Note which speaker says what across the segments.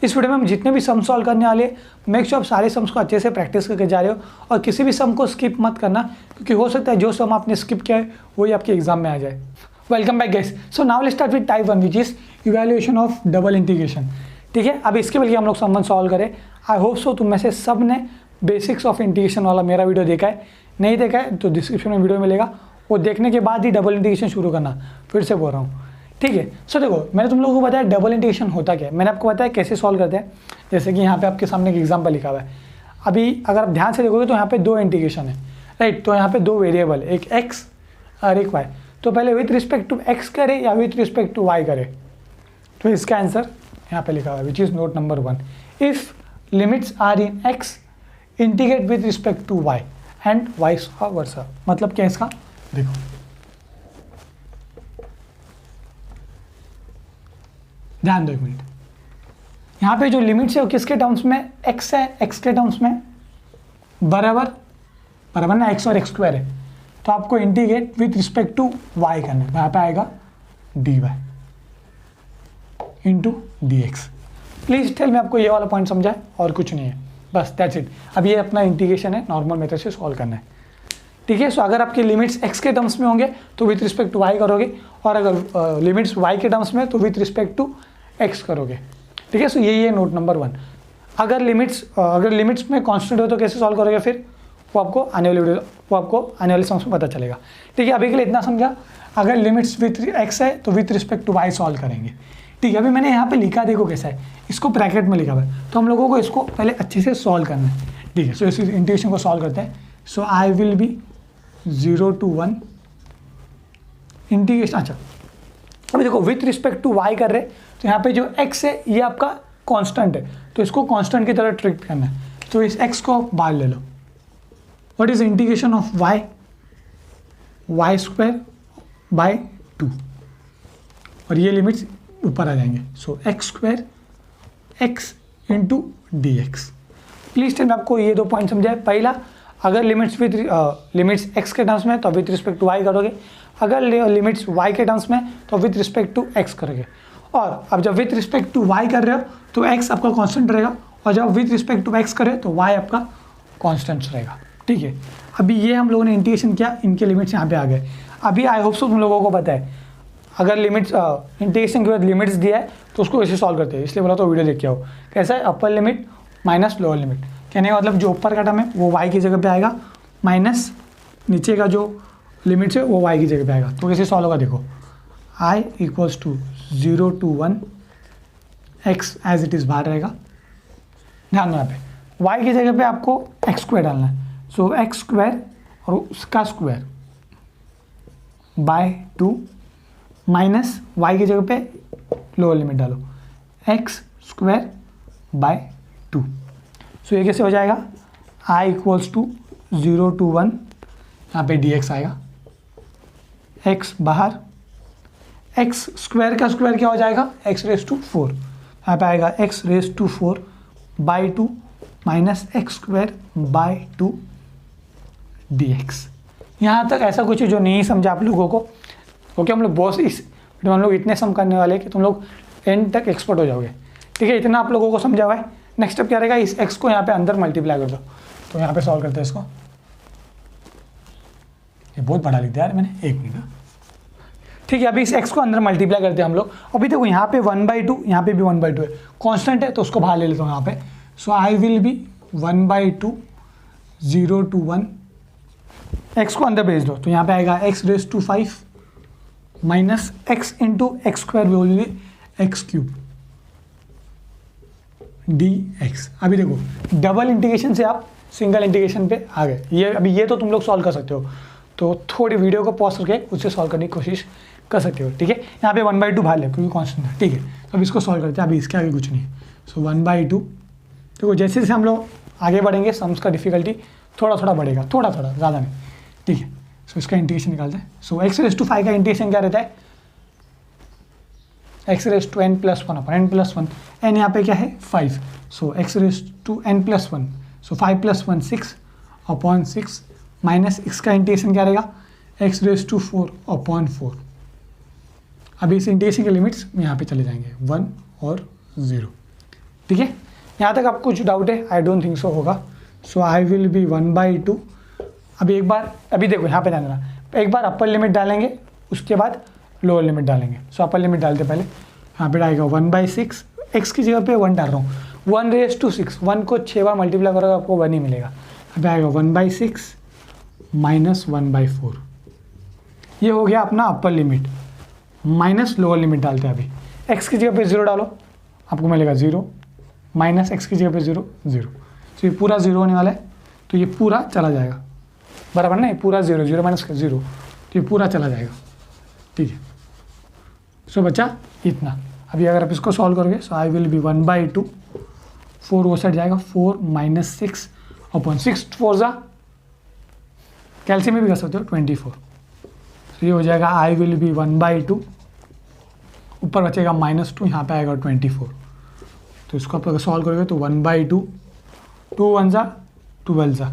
Speaker 1: इस वीडियो में हम जितने भी सम सॉल्व करने वाले मेक श्योर आप सारे सम्स को अच्छे से प्रैक्टिस करके जा रहे हो और किसी भी सम को स्किप मत करना, क्योंकि हो सकता है जो सम आपने स्किप किया है वही आपके एग्जाम में आ जाए। Welcome back guys. So now let's start with type 1 which is evaluation of double integration. ठीक है, अब इसके बल्कि हम लोग सम 1 सॉल्व करें। आई होप सो तुम में से सब ने बेसिक्स ऑफ इंटीग्रेशन वाला मेरा वीडियो देखा है। नहीं देखा है तो डिस्क्रिप्शन में वीडियो मिलेगा, वो देखने के बाद ही डबल इंटीग्रेशन शुरू करना। फिर से बोल रहा हूँ, ठीक है। सो देखो, मैंने तुम लोगों को बताया डबल इंटीग्रेशन होता क्या है, मैंने आपको बताया कैसे सॉल्व करते हैं। जैसे कि यहाँ पे आपके सामने एक एग्जाम्पल लिखा हुआ है। अभी अगर आप ध्यान से देखोगे तो यहाँ पे दो इंटीग्रेशन है, राइट। तो यहाँ पे दो वेरिएबल, एक एक्स और एक वाई। तो पहले विथ रिस्पेक्ट टू एक्स करे या विथ रिस्पेक्ट टू वाई करे, तो इसका आंसर यहाँ पे लिखा हुआ है which is note number 1। If limits are in x integrate with respect to y and vice versa. मतलब क्या इसका, देखो ध्यान दो एक मिनट। यहाँ पे जो लिमिट्स है वो किसके टर्म्स में, एक्स है, एक्स के टर्म्स में बराबर बराबर ना, एक्स और एक्स स्क्वायर है। तो आपको integrate with respect to y करना है। यहाँ पे आएगा d y into d x. Please tell मैं आपको ये वाला पॉइंट समझा है और कुछ नहीं है, बस दैट्स इट। अब ये अपना इंटीग्रेशन है, नॉर्मल मेथड से सॉल्व करना है, ठीक है। सो अगर आपके लिमिट्स एक्स के टर्म्स में होंगे तो विथ रिस्पेक्ट टू वाई करोगे, और अगर लिमिट्स वाई के टर्म्स में तो विथ रिस्पेक्ट टू एक्स करोगे, ठीक है। सो यही है नोट नंबर 1। अगर लिमिट्स में कांस्टेंट हो तो कैसे सॉल्व करोगे, फिर वो आपको आने वाले सम्स में पता चलेगा, ठीक है। अभी के लिए इतना समझा। अगर लिमिट्स विथ एक्स है तो with respect to y solve करेंगे, ठीक है। अभी मैंने यहाँ पे लिखा, देखो कैसा है, इसको ब्रैकेट में लिखा हुआ है, तो हम लोगों को इसको पहले अच्छे से सॉल्व करना है, ठीक है। सो इस इंटीग्रेशन को सॉल्व करते हैं। So I will be 0 to 1 integration. अच्छा, अभी देखो विथ रिस्पेक्ट टू वाई कर रहे, तो यहाँ पे जो x है ये आपका कांस्टेंट है, तो इसको कांस्टेंट की तरह ट्रीट करना है। तो इस x को बाहर ले लो। What is integration of y, y square by 2, और ये लिमिट्स ऊपर आ जाएंगे। So x square x into d x. Please tell मैं आपको ये दो पॉइंट समझाए। पहला, अगर लिमिट्स x के टर्म्स में तो विथ रिस्पेक्ट टू y करोगे, अगर लिमिट्स y के टर्म्स में तो विथ रिस्पेक्ट टू x करोगे। और अब जब विथ रिस्पेक्ट टू y कर रहे हो तो x आपका कांस्टेंट रहेगा, और जब विथ रिस्पेक्ट टू x करे तो y आपका कांस्टेंट रहेगा, ठीक है। अभी ये हम लोगों ने इंटीग्रेशन किया, इनके लिमिट्स यहाँ पे आ गए। अभी आई होप सो तुम लोगों को पता है, अगर लिमिट्स इंटीग्रेशन के बाद लिमिट्स दिया है तो उसको ऐसे सॉल्व करते हैं, इसलिए बोला तो वीडियो देख के आओ। कैसा है, अपर लिमिट माइनस लोअर लिमिट। कहने का मतलब जो ऊपर का टर्म है वो y की जगह पे आएगा, माइनस नीचे का जो लिमिट्स है वो y की जगह पे आएगा। तो कैसे सॉल्व होगा, देखो i equals to 0 to 1 x as it is बाहर रहेगा। ध्यान दो यहाँ पे y की जगह पे आपको एक्स स्क्वायर डालना है। सो एक्स स्क्वायर और उसका स्क्वायर बाय 2 माइनस y की जगह पे लोअर लिमिट डालो, एक्स स्क्वायर बाय 2। सो ये कैसे हो जाएगा, i इक्वल्स टू 0 to 1, यहाँ पे dx आएगा, x बाहर, x स्क्वायर का स्क्वायर क्या हो जाएगा, x रेस टू 4, यहाँ पे आएगा x raise to 4 by 2 minus x square by 2 dx। यहाँ तक ऐसा कुछ जो नहीं समझा आप लोगों को, क्योंकि हम लोग बहुत इस वीडियो हम लोग इतने सम करने वाले हैं कि तुम लोग एंड तक एक्सपर्ट हो जाओगे, ठीक है। इतना आप लोगों को समझा हुआ है। नेक्स्ट स्टेप क्या रहेगा, इस x को यहाँ पे अंदर मल्टीप्लाई कर दो। तो यहाँ पे सॉल्व करते हैं इसको। ये बहुत बड़ा लिख दिया यार मैंने, एक मिनट, ठीक है। अभी इस x को अंदर मल्टीप्लाई करते हैं हम लोग। अभी देखो यहाँ पे 1/2, यहाँ पे भी 1/2 है, कांस्टेंट है तो उसको बाहर ले लेता हूँ यहाँ पे। सो I will B 1/2 0 to 1, x को अंदर भेज दो तो यहाँ पे आएगा x raise to 5 minus x into x square will be x cube dx। अभी देखो डबल इंटीग्रेशन से आप सिंगल इंटीग्रेशन पे आ गए। ये तो तुम लोग सॉल्व कर सकते हो, तो थोड़ी वीडियो को पॉज करके उससे सॉल्व करने की कोशिश कर सकते हो, ठीक है। यहाँ पे 1/2 बाहर ले क्योंकि कांस्टेंट है, ठीक है। तो अब इसको सॉल्व करते हैं, अभी इसके आगे कुछ नहीं। सो 1/2, देखो जैसे जैसे हम लोग आगे बढ़ेंगे सम्स का डिफिकल्टी थोड़ा थोड़ा बढ़ेगा, थोड़ा ज़्यादा नहीं, ठीक है। सो इसका इंटीग्रेशन निकालते हैं। सो एक्स रेस टू 5 का इंटीग्रेशन क्या रहता है, x raise to n plus 1 upon n plus 1, n यहाँ पे क्या है 5। So x raise to n plus 1, so 5 + 1 6 upon 6 minus इसका इंटीग्रेशन क्या रहेगा, एक्स रेस टू 4 अपॉन 4। अभी इस इंटीग्रेशन के लिमिट्स यहाँ पे चले जाएंगे 1 और 0, ठीक है, यहाँ तक आपको कुछ डाउट है? आई डोंट थिंक सो होगा। सो आई विल बी 1/2। अभी एक बार, अभी देखो यहाँ पे ध्यान देना, एक बार अपर लिमिट डालेंगे, उसके बाद लोअर लिमिट डालेंगे। सो अपर लिमिट डालते पहले, यहाँ पे आएगा 1/6, एक्स की जगह पे 1 डाल रहा हूँ, 1⁻6, 1 को 6 बार मल्टीप्लाई करोगे आपको 1 ही मिलेगा। अभी आएगा 1/6 माइनस 1/4, ये हो गया अपना अपर लिमिट, माइनस लोअर लिमिट डालते हैं। अभी एक्स की जगह पे 0 डालो, आपको मिलेगा 0, माइनस एक्स की जगह पे 0, 0। तो ये पूरा 0 होने वाला है, तो ये पूरा चला जाएगा, बराबर ना, ये पूरा 0, 0 माइनस 0, तो ये पूरा चला जाएगा, ठीक है। सो बचा इतना। अभी अगर आप इसको सॉल्व करोगे, सो आई विल बी 1/2, 4 वो साइड जाएगा, 4 माइनस 6 अपॉन 6 4 जा, कैल्शियम में भी कर सकते हो, 24। तो ये हो जाएगा आई विल बी 1/2, ऊपर बचेगा -2, यहाँ पे आएगा 24। तो इसको आप अगर सॉल्व करोगे तो 1/2, 2 1 जा 12 जा,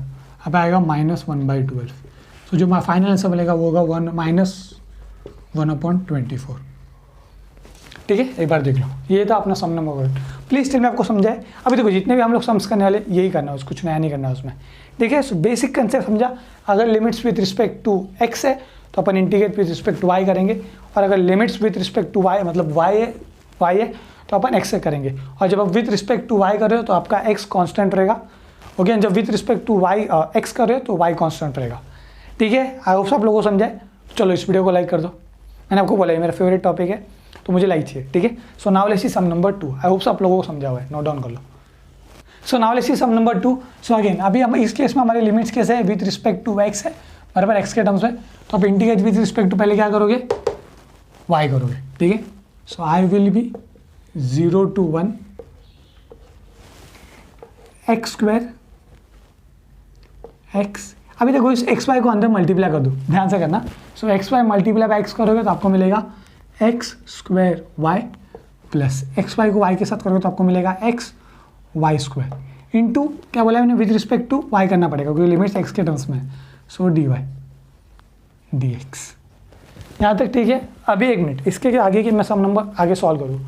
Speaker 1: अब आएगा -1/12। तो जो फाइनल आंसर मिलेगा वो होगा 1/24। ठीक है, एक बार देख लो, ये था अपना सम नंबर 1। प्लीज़ टेल में आपको समझाए। अभी देखो जितने भी हम लोग सम्स करने वाले यही करना है, कुछ नया नहीं करना है उसमें, ठीक है। सो बेसिक कंसेप्ट समझा। अगर limits with respect to x है तो अपन integrate with respect to y करेंगे, और अगर limits with respect to y मतलब वाई है तो अपन एक्स से करेंगे। और जब आप विथ रिस्पेक्ट टू वाई कर रहे हो तो आपका एक्स कांस्टेंट रहेगा, ओके। जब with respect to y x कर रहे हो तो वाई कांस्टेंट रहेगा, ठीक है। आई होप सब लोगों को समझाए। चलो इस वीडियो को लाइक कर दो, मैंने आपको बोला है मेरा फेवरेट टॉपिक है तो मुझे लाइक चाहिए, ठीक है। So now let's see sum number 2। I hope आप लोगों को समझा हुआ है, नोट डाउन कर लो। So now let's see sum number 2। So again अभी हम इस केस में हमारे लिमिट्स कैसे है, विथ रिस्पेक्ट टू एक्स है, बराबर एक्स के टर्म्स में। तो आप इंटीग्रेट विथ रिस्पेक्ट टू पहले क्या करोगे, वाई करोगे, ठीक है। So I will be 0 to 1 x square x. अभी देखो इस एक्स वाई को अंदर मल्टीप्लाई कर दो, ध्यान से करना। So x y multiply by x करोगे तो आपको मिलेगा x square y, plus x y को वाई के साथ करोगे तो आपको मिलेगा एक्स वाई स्क्वायर, इंटू क्या बोला मैंने, विथ रिस्पेक्ट टू वाई करना पड़ेगा क्योंकि लिमिट्स एक्स के टर्म्स में है। सो डी वाई डी एक्स, यहाँ तक ठीक है। अभी एक मिनट, इसके आगे की मैं सम नंबर आगे सॉल्व करूँ।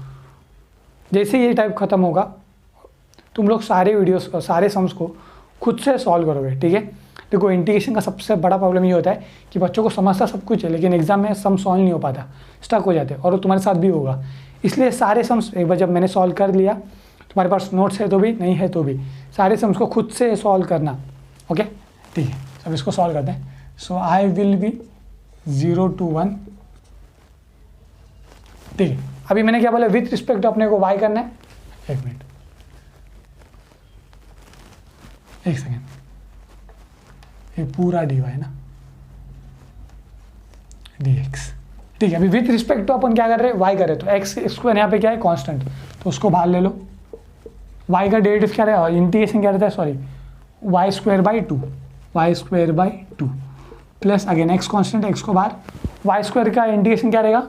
Speaker 1: जैसे ये टाइप ख़त्म होगा तुम लोग सारे वीडियोस सारे सम्स को खुद से सॉल्व करोगे, ठीक है। देखो इंटीग्रेशन का सबसे बड़ा प्रॉब्लम ये होता है कि बच्चों को समझता सब कुछ है लेकिन एग्जाम में सम सॉल्व नहीं हो पाता, स्टक हो जाते हैं, और वो तुम्हारे साथ भी होगा। इसलिए सारे सम्स एक बार जब मैंने सॉल्व कर लिया, तुम्हारे पास नोट्स है तो भी, नहीं है तो भी, सारे सम्स को खुद से सॉल्व करना, ओके, ठीक है। अब इसको सॉल्व करते हैं। So I will be 0 to 1, ठीक है। अभी मैंने क्या बोला, विथ रिस्पेक्ट टू अपने को वाई करना है। एक मिनट, एक सेकेंड, ये पूरा डी वाई ना, डी एक्स, ठीक है। अभी विथ रिस्पेक्ट टू अपन क्या कर रहे हैं, वाई कर रहे हैं, तो एक्स स्क्वायर यहाँ पे क्या है, कांस्टेंट, तो उसको बाहर ले लो। वाई का डेरिवेटिव क्या रहेगा, इंटीग्रेशन क्या रहता है, sorry, y square by 2, y square by 2 plus again x constant, x को बाहर, वाई स्क्वायर का इंटीग्रेशन क्या रहेगा,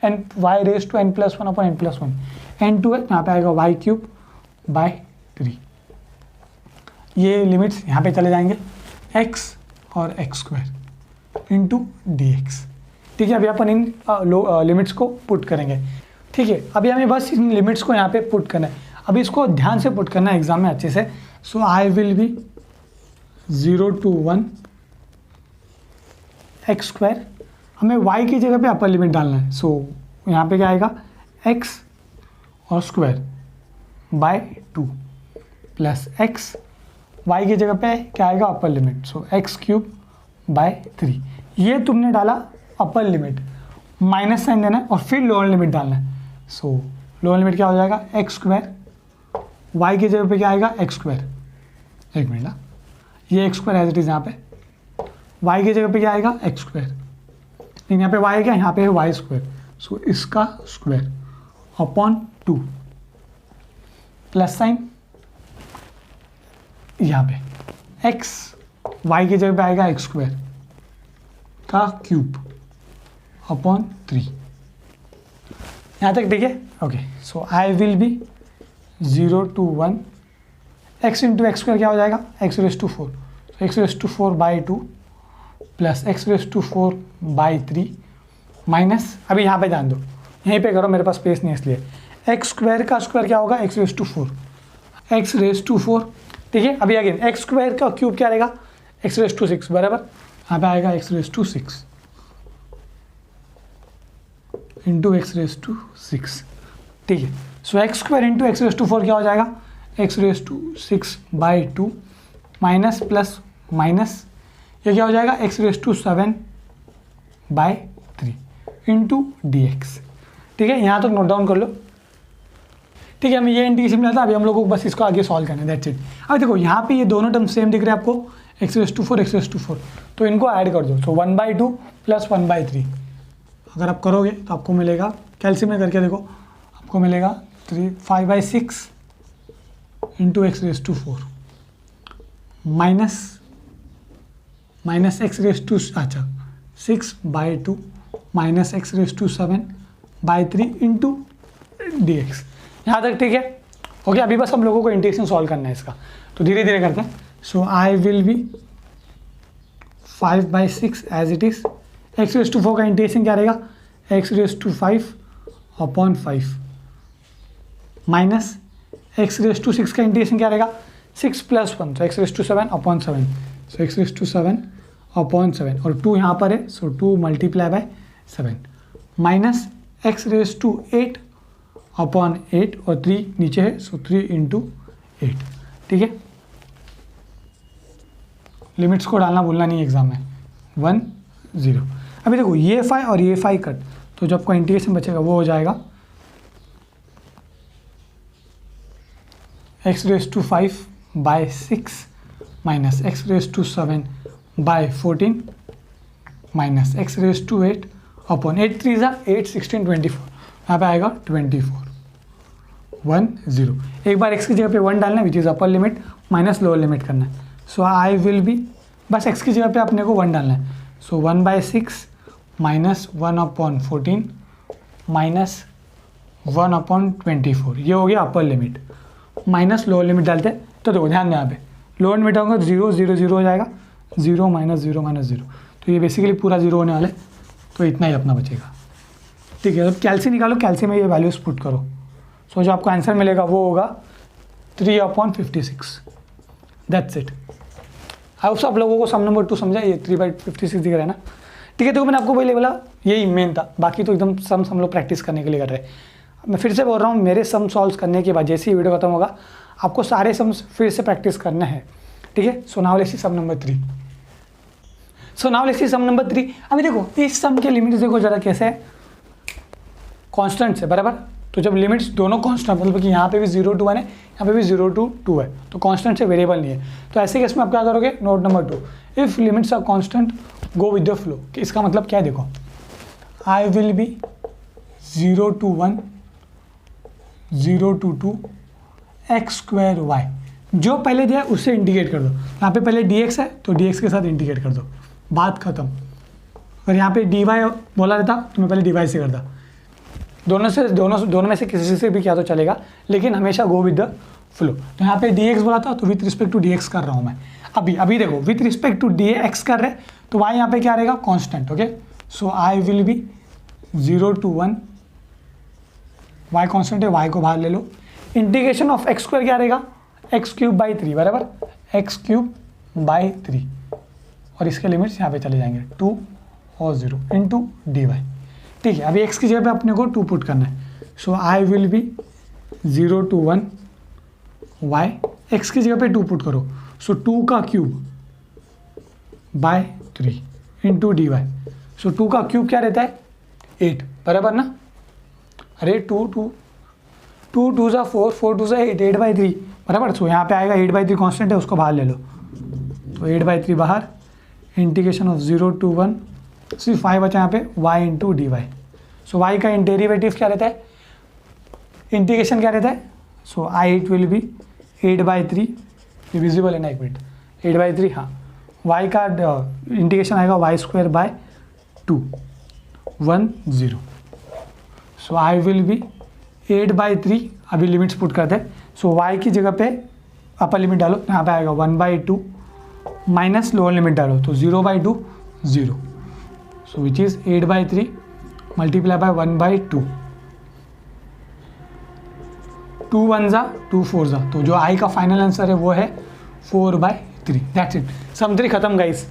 Speaker 1: n y raise to n+1 upon n+1, n2 है, यहाँ पे आएगा वाई क्यूब बाई 3। ये लिमिट्स यहाँ पे चले जाएंगे, x और x square into d x, ठीक है। अभी अपन इन लिमिट्स को पुट करेंगे, ठीक है। अभी हमें बस इन लिमिट्स को यहाँ पे पुट करना है। अभी इसको ध्यान से पुट करना है एग्जाम में अच्छे से। So I will be 0 to 1 x square, हमें y की जगह पे अपर लिमिट डालना है। सो यहाँ पे क्या आएगा, x और square by 2 plus x, y की जगह पे क्या आएगा, upper limit, so x cube by 3। ये तुमने डाला अपर लिमिट, माइनस साइन देना है और फिर लोअर लिमिट डालना है। सो लोअर लिमिट क्या हो जाएगा, एक्स स्क्वायर, y की जगह पे क्या आएगा, एक्स स्क्वायर, एक मिनट ना, ये x square as it is, यहाँ पे y की जगह पे क्या आएगा, एक्स स्क्वायर, लेकिन यहाँ पे y क्या, यहाँ पे है वाई स्क्वायर, सो इसका स्क्वायर अपॉन 2 प्लस साइन, यहाँ पे x y की जगह पे आएगा एक्स स्क्वायर का क्यूब अपॉन 3। यहाँ तक ठीक है, okay. So I will be 0 to 1 x into x square क्या हो जाएगा, x रेज टू 4, तो x raise to 4 by 2 plus x raise to 4 by 3 minus, अभी यहाँ पे ध्यान दो, यहीं पे करो, मेरे पास स्पेस नहीं है इसलिए, एक्स स्क्वायर का स्क्वायर क्या होगा, x raise to 4, x raise to 4, ठीक है। अभी अगेन एक्स स्क्वायर का क्यूब क्या रहेगा, एक्स रेस टू 6, बराबर, यहाँ पे आएगा x raise to 6 into x raise to 6, ठीक है। So x square into x raise to 4 क्या हो जाएगा, x raise to 6/2 minus plus minus, ये क्या हो जाएगा, x raise to 7/3 into d x, ठीक है। यहाँ तक नोट डाउन कर लो, ठीक है। हमें ये इंटीग्रेशन मिला था, अभी हम लोगों को बस इसको आगे सॉल्व करना है, दैट्स इट। अब देखो यहाँ पे ये दोनों टर्म सेम दिख रहे हैं आपको, x raise to 4 x raise to 4, तो इनको ऐड कर दो। सो 1/2 प्लस 1/3 अगर आप करोगे तो आपको मिलेगा, कैल्सियम में करके देखो, आपको मिलेगा 5/6 into x raise to 4 minus x raise to 6/2 minus x raise to 7/3 into d x. यहाँ तक ठीक है, ओके। अभी बस हम लोगों को इंटीग्रेशन सॉल्व करना है इसका, तो धीरे धीरे करते हैं। So I will be 5/6 as it is, x raise to 4 का इंटीग्रेशन क्या रहेगा, x raise to 5/5 minus x raise to 6 का इंटीग्रेशन क्या रहेगा, 6 + 1, तो एक्स रेस टू 7/7, सो एक्स रेस टू 7/7 और 2 यहाँ पर है, सो 2 × 7 माइनस एक्स रेस टू 8/8 और 3 नीचे है, सो 3 × 8, ठीक है। लिमिट्स को डालना भूलना नहीं एग्जाम में, 1 0। अभी देखो ये 5 और ये 5 कट, तो जो आपका इंटीग्रेशन बचेगा वो हो जाएगा x raise to 5/6 minus x raise to 7/14 minus x raise to 8/8 3 8 16 24, यहाँ पे आएगा 24 1 0। एक बार x की जगह पे 1 डालना है, which is upper limit minus lower limit करना है। सो आई विल बी, बस x की जगह पे अपने को 1 डालना है, सो 1/6 माइनस 1/14 माइनस 1/24, ये हो गया upper limit minus lower limit डालते हैं। तो देखो ध्यान दें, यहाँ पे लोअर लिमिट होगा 0 0 0 हो जाएगा, 0 - 0 - 0, तो ये बेसिकली पूरा 0 होने वाला है, तो इतना ही अपना बचेगा, ठीक है। अब कैल्सी निकालो, कैल्सी में ये वैल्यूज पुट करो, सो जो आपको आंसर मिलेगा वो होगा 3/56, दैट्स इट। आई होप आप लोगों को सम नंबर 2 समझा, ये 3/56 दिख रहा है ना, ठीक है। तो मैंने आपको पहले बोला यही मेन था, बाकी तो एकदम सम्स हम लोग प्रैक्टिस करने के लिए कर रहे हैं। मैं फिर से बोल रहा हूँ, मेरे सम सॉल्व करने के बाद जैसे ही वीडियो खत्म होगा आपको सारे सम्स फिर से प्रैक्टिस करना है, ठीक है। So now let's see sum number 3। अभी देखो इस सम के लिमिट्स देखो जरा कैसे है, कॉन्स्टेंट है, बराबर। तो जब लिमिट्स दोनों कॉन्स्टेंट, मतलब कि यहाँ पे भी 0 to 1 है, यहाँ पे भी 0 to 2 है, तो कॉन्स्टेंट से वेरिएबल नहीं है, तो ऐसे केस में आप क्या करोगे, note number 2, if limits are constant go with the flow. इसका मतलब क्या है, देखो I will be 0 to 1 0 to 2 x² y, जो पहले दिया है उससे इंटीग्रेट कर दो। यहाँ पे पहले dx है तो dx के साथ इंटीग्रेट कर दो, बात खत्म। अगर यहाँ पे dy बोला रहता तो मैं पहले dy से करता, दोनों में से किसी से भी किया तो चलेगा, लेकिन हमेशा गो विद द फ्लो। तो यहाँ पे dx बोला था तो विथ रिस्पेक्ट टू dx कर रहा हूँ मैं। अभी देखो विथ रिस्पेक्ट टू dx कर रहे तो y यहाँ पे क्या रहेगा, constant, okay. So I will be 0 to 1, y constant है, y को बाहर ले लो, इंटीग्रेशन ऑफ x² क्या रहेगा, x³/3, बराबर, x³/3, और इसके लिमिट्स यहाँ पे चले जाएंगे 2 और 0 इंटू dy, ठीक है। अभी x की जगह पे अपने को 2 पुट करना है, so I will be 0 to 1 y, x की जगह पे 2 पुट करो, सो 2/3 इंटू dy, सो 2 का क्यूब क्या रहता है 8, बराबर ना। अरे 2 2 2 × 4 4 × 8 8/3, बराबर। सो यहाँ पे आएगा 8/3 कांस्टेंट है, उसको बाहर ले लो, तो 8/3 बाहर, इंटीग्रेशन ऑफ 0 to 1, सिर्फ 5 बचा यहाँ पे, y इंटू डी वाई। सो y का डेरिवेटिव क्या रहता है, इंटीग्रेशन क्या रहता है, so I it will be 8/3, divisible है ना, एक मिनट, 8/3, हाँ, y का इंटीग्रेशन आएगा y² 1 0। So I will B 8/3, अभी लिमिट्स पुट करते हैं, सो y की जगह पे अपर लिमिट डालो, यहाँ पे आएगा 1/2 माइनस लोअर लिमिट डालो, तो 0/2 0, सो विच इज़ 8/3 × 1/2, 2 1 जा 2 4 जा, तो जो आई का फाइनल आंसर है वो है 4/3। दैट्स इट, सम 3 खत्म guys.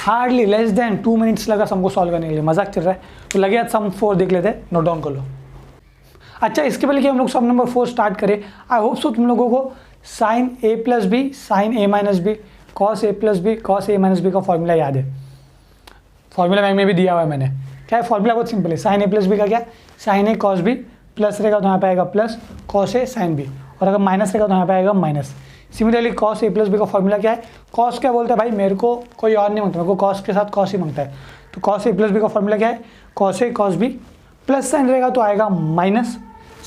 Speaker 1: Hardly less than 2 minutes लगा हमको सॉल्व करने के लिए, मजाक चल रहा है। तो लगे आज सम 4 देख लेते हैं, नोट डाउन कर लो। अच्छा, इसके पहले कि हम लोग सम नंबर 4 स्टार्ट करें, आई होप सो तुम लोगों को sign a plus B, sign A minus B, cos A plus B, cos A minus B का फॉर्मूला याद है। फॉर्मूला बैंक में भी दिया हुआ है मैंने। क्या है फॉर्मूला? बहुत सिंपल है। साइन ए प्लस बी का क्या, sign a cos B, plus रहेगा तो यहाँ पे आएगा plus cos A sine B, और अगर माइनस रहेगा तो यहाँ पे आएगा minus. Similarly cos A plus b का फॉर्मूला क्या है? कॉस क्या बोलता है भाई, मेरे को कोई और नहीं मांगता, मेरे को कॉस के साथ कॉस ही मांगता है। तो कॉस ए प्लस बी का फॉर्मूला क्या है? Cos A cos B, plus sign रहेगा तो आएगा माइनस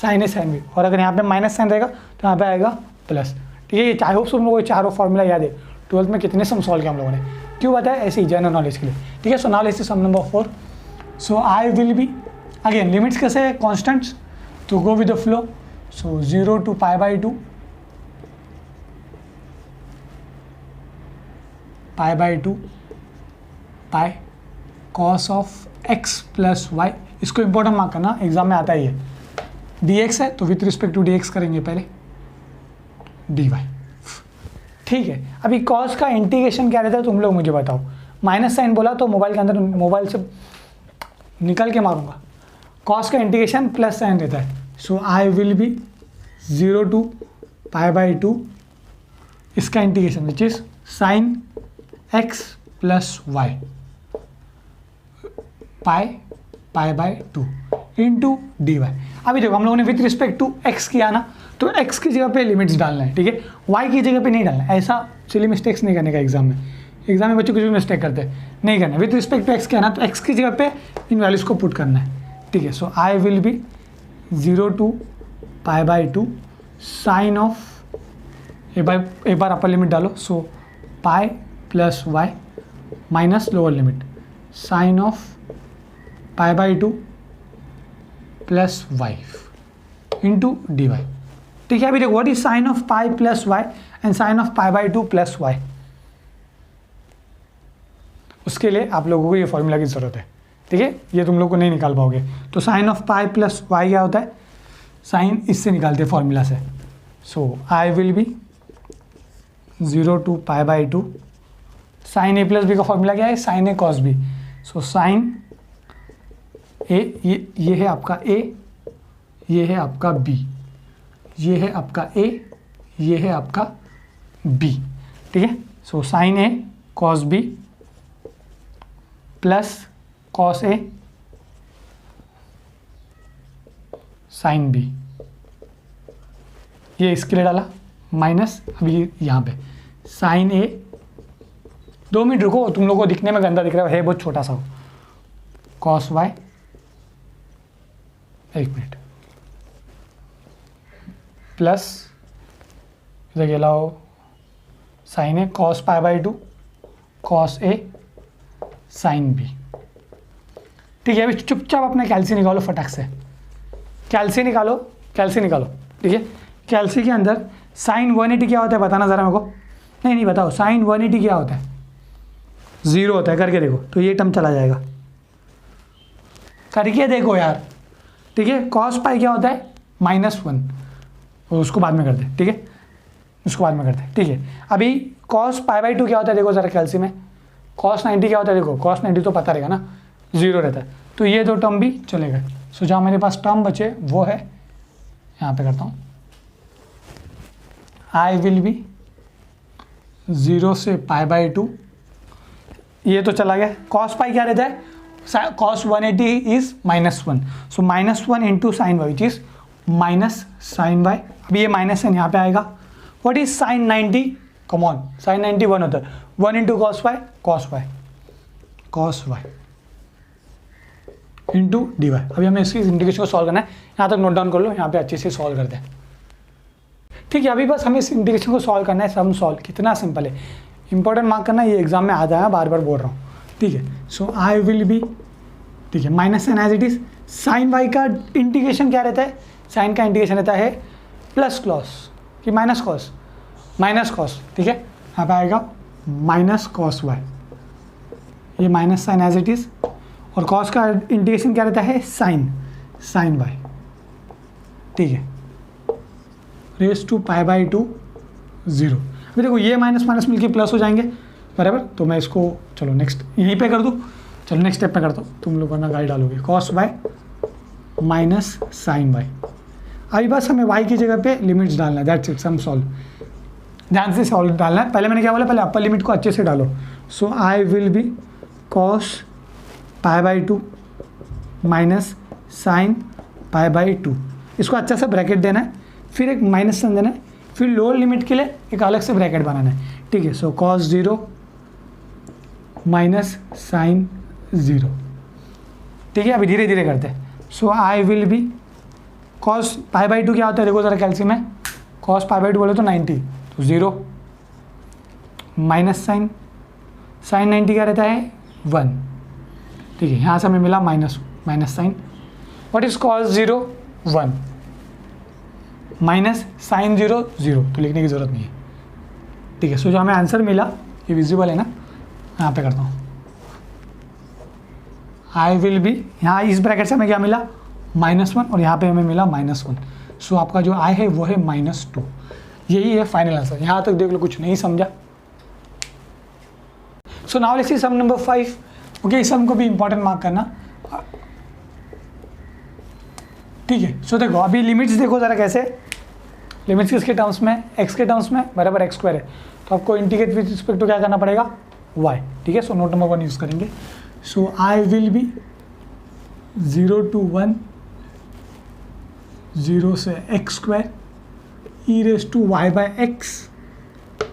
Speaker 1: साइन ए साइन बी, और अगर यहाँ पे माइनस साइन रहेगा तो यहाँ पे आएगा प्लस। ठीक है, ये आई होप तुम लोगों को चारों फॉर्मूला याद है। 12th में कितने सम सॉल्व किया हम लोगों ने, क्यों बताया? ऐसे ही जनरल नॉलेज के लिए। ठीक है, so now let's see sum number 4। So I will be, again limits कैसे है? कॉन्स्टेंट्स, तो go with the flow. So 0 to π/2, π/2 pi cos of x plus y. इसको इंपॉर्टेंट मार्क करना, एग्जाम में आता ही है। dx है तो विथ रिस्पेक्ट टू dx करेंगे पहले, dy। ठीक है, अभी कॉस का इंटीग्रेशन क्या रहता है तुम लोग मुझे बताओ। माइनस साइन बोला तो मोबाइल के अंदर, मोबाइल से निकल के मारूंगा। कॉस का इंटीग्रेशन प्लस साइन रहता है। So I will be 0 to π/2 इसका integration which is sine x plus y π/2 into d y. अभी देखो हम लोगों ने विथ रिस्पेक्ट टू एक्स किया ना, तो एक्स की जगह पे लिमिट्स डालना है। ठीक है, वाई की जगह पे नहीं डालना है। ऐसा सिली मिस्टेक्स नहीं करने का एग्जाम में। एग्जाम में बच्चों कुछ भी मिस्टेक करते हैं, नहीं करना। विथ रिस्पेक्ट टू एक्स किया ना, तो एक्स की जगह पे इन वैल्यूज़ को पुट करना है। ठीक है, so I will be 0 to π/2 sine of, एक बार अपर लिमिट डालो। So pi plus y minus lower limit sine of π/2 plus y into d y. ठीक है, अभी देखो what is sine of pi plus y and sine of π/2 plus y. उसके लिए आप लोगों को ये फॉर्मूला की जरूरत है। ठीक है, ये तुम लोग को नहीं निकाल पाओगे। तो sine of pi plus y क्या होता है? साइन इससे निकालते हैं फॉर्मूला से। So I will be 0 to π/2 sine a plus b का फॉर्मूला क्या है? Sine a cos b. So sine a, ये है आपका ए, ये है आपका बी, ये है आपका ए, ये है आपका बी। ठीक है, सो sine a cos B plus cos A sine B, ये इसके लिए डाला माइनस, अभी यहाँ पे साइन ए। 2 मिनट रुको, तुम लोगों को दिखने में गंदा दिख रहा है बहुत छोटा सा हो। कॉस वाई, 1 मिनट, प्लस इधर लाओ sign a cos π/2 cos A sine B. ठीक है, अभी चुपचाप अपना कैल्सी निकालो फटाक से। कैल्सी निकालो, कैल्सी निकालो। ठीक है, कैल्सी के अंदर साइन 180 क्या होता है बताना ज़रा मेरे को। नहीं बताओ, साइन 180 क्या होता है? 0 होता है, करके देखो। तो ये टर्म चला जाएगा, करके देखो यार। ठीक है, कॉस पाई क्या होता है? -1, और उसको बाद में करते हैं। ठीक है, उसको बाद में करते हैं। ठीक है, अभी कॉस π/2 क्या होता है देखो ज़रा कैल्सी में। कॉस 90 क्या होता है देखो, कॉस 90 तो पता रहेगा ना, 0 रहता है। तो ये 2 टर्म भी चले गए। सो जहाँ मेरे पास टर्म बचे वो है, यहाँ पे करता हूँ, आई विल बी 0 से π/2, ये तो चला गया। कॉस पाई क्या रहता है? cos 180 is -1, so -1 into sine y which is minus sine y. अभी ये माइनस साइन यहाँ पे आएगा। What is sine 90? Come on, sine 90 1 होता है। 1 इंटू cos y, cos y into d y. अभी हमें इसकी इंटीग्रेशन को सॉल्व करना है। यहाँ तक नोट डाउन कर लो, यहाँ पे अच्छे से सॉल्व करते हैं। ठीक है, अभी बस हमें इस इंटीग्रेशन को सॉल्व करना है। सम सॉल्व कितना सिंपल है, इंपॉर्टेंट मार्क करना, ये एग्जाम में आता है, बार बार बोल रहा हूँ। ठीक है, सो आई विल बी, ठीक है, minus sine as it is. Sine y का इंटीग्रेशन क्या रहता है? साइन का इंटीग्रेशन रहता है प्लस कॉस कि माइनस कॉस। ठीक है, यहाँ पे आएगा माइनस कॉस वाई, ये minus sine as it is. और कॉस का इंटीग्रेशन क्या रहता है? Sine y. ठीक है, raise to pi by two 0। अभी देखो ये माइनस माइनस मिलके प्लस हो जाएंगे, बराबर। तो मैं इसको चलो नेक्स्ट यहीं पे कर दूँ, चलो नेक्स्ट स्टेप पे करता हूँ, तुम लोग वरना गाइड डालोगे। Cos by minus sine by. अभी बस हमें y की जगह पे लिमिट्स डालना है, दैट्स इट, सम सॉल्व। ध्यान से सॉल्व डालना है। पहले मैंने क्या बोला, पहले अपर लिमिट को अच्छे से डालो। So I will be cos pi by two minus sine pi by two. इसको अच्छा सा ब्रैकेट देना है, फिर एक माइनस साइन देना है, फिर लोअर लिमिट के लिए एक अलग से ब्रैकेट बनाना है, ठीक है। सो कॉस 0 माइनस साइन 0, ठीक है। अभी धीरे धीरे करते हैं। So I will be cos pi by two क्या होता है, देखो ज़रा कैल्सियम में, कॉस पाई बाई टू बोले तो 90, तो 0 माइनस साइन 90 क्या रहता है 1, ठीक है। यहाँ से हमें मिला minus sine. What is cos 0 1 minus sine 0 0, तो लिखने की ज़रूरत नहीं है, ठीक है। सो जो हमें आंसर मिला ये विजिबल है ना, यहाँ पे करता हूँ। आई विल बी, यहाँ इस ब्रैकेट से हमें क्या मिला -1 और यहाँ पे हमें मिला -1। सो आपका जो आई है वो है -2। यही है फाइनल आंसर। यहाँ तक देख लो, कुछ नहीं समझा। So now let's see sum number 5। Okay, इस सम को भी इंपॉर्टेंट मार्क करना, ठीक है। सो देखो अभी लिमिट्स देखो ज़रा कैसे, लिमिट्स किसके टर्म्स में, x के टर्म्स में, बराबर x स्क्वायर है, तो आपको इंटीग्रेट विद रिस्पेक्ट टू क्या करना पड़ेगा y, ठीक है। सो नोट नंबर 1 यूज़ करेंगे। So I will be 0 to 1 0 से x square e raise to y by x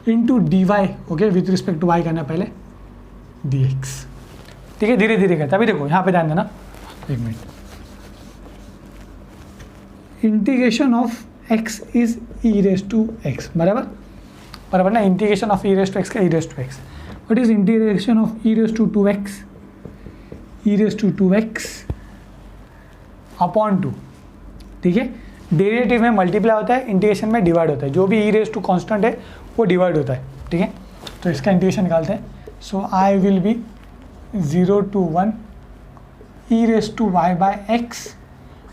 Speaker 1: into d y, okay, with respect to y करना है पहले dx, ठीक है। धीरे धीरे करते, अभी देखो यहाँ पे ध्यान देना, एक minute. Integration of x is e raise to x, बराबर ना। Integration of e raise to x का e raise to x. What is integration of e raise to 2x, e raise to 2x upon 2, ठीक है। Derivative में multiply होता है, integration में divide होता है। जो भी ई रेस टू कॉन्स्टेंट है वो डिवाइड होता है, ठीक है। तो इसका इंटीग्रेशन निकालते हैं। So I will be 0 to 1 e raise to y by x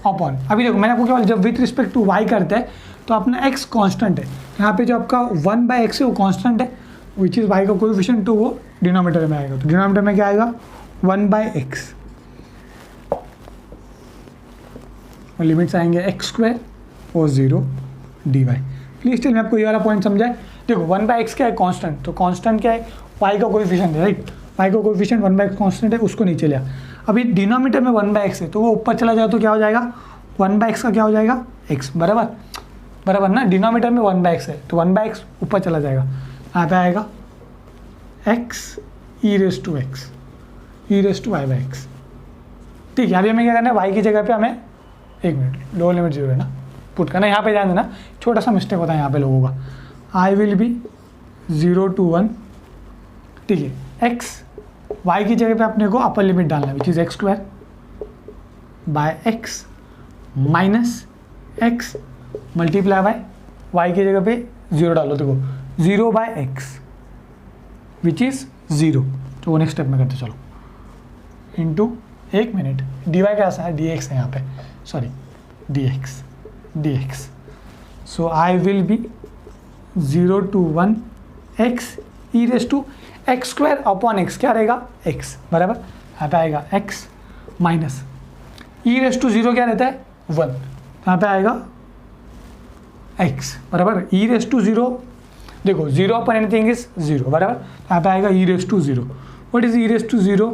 Speaker 1: upon, अभी देखो मैंने आपको क्या बोला, जब विथ रिस्पेक्ट टू y करते हैं तो अपना x कांस्टेंट है, यहाँ पे जो आपका 1/x है वो कांस्टेंट है, विच इज़ y का कोएफिशिएंट, तो वो डिनोमिनेटर में आएगा। तो डिनोमिनेटर में क्या आएगा 1/x, और लिमिट्स आएंगे x स्क्वायर और 0 dy। प्लीज टेल, मैं आपको ये वाला पॉइंट समझाए। देखो 1/x क्या है कांस्टेंट, तो कांस्टेंट क्या है y का कोएफिशिएंट है, राइट। y का कोएफिशिएंट 1/x कांस्टेंट है, उसको नीचे लिया। अभी डिनोमिनेटर में 1/x है तो वो ऊपर चला जाए तो क्या हो जाएगा 1/x का क्या हो जाएगा x, बराबर ना। डिनोमिनेटर में 1/x है तो 1/x ऊपर चला जाएगा, यहाँ पे आएगा x e raise to x, e raise to y by x, ठीक है। अभी हमें क्या करना है, y की जगह पे हमें, एक मिनट, लोअर लिमिट 0 है ना, पुट करना। यहाँ पे ध्यान देना, छोटा सा मिस्टेक होता है यहाँ पे लोगों का। आई विल बी 0 to 1, ठीक है। x y की जगह पे अपने को अपर लिमिट डालना है, which is x square by x minus x multiply by y की जगह पे 0 डालो, देखो 0 बाय एक्स विच इज़ 0। तो वो नेक्स्ट स्टेप में करते चलो, इंटू, एक मिनट, dy कैसा है, dx है यहाँ पे, sorry dx। So I will be 0 to 1 x e raise to x square upon x, क्या रहेगा x, बराबर। यहाँ पे आएगा x minus e raise to 0 क्या रहता है 1, यहाँ पे आएगा x, बराबर। ई रेस टू 0, देखो 0 अपॉन एनीथिंग इज 0, बराबर। यहाँ पे आएगा e raise to 0। What is e raise to 0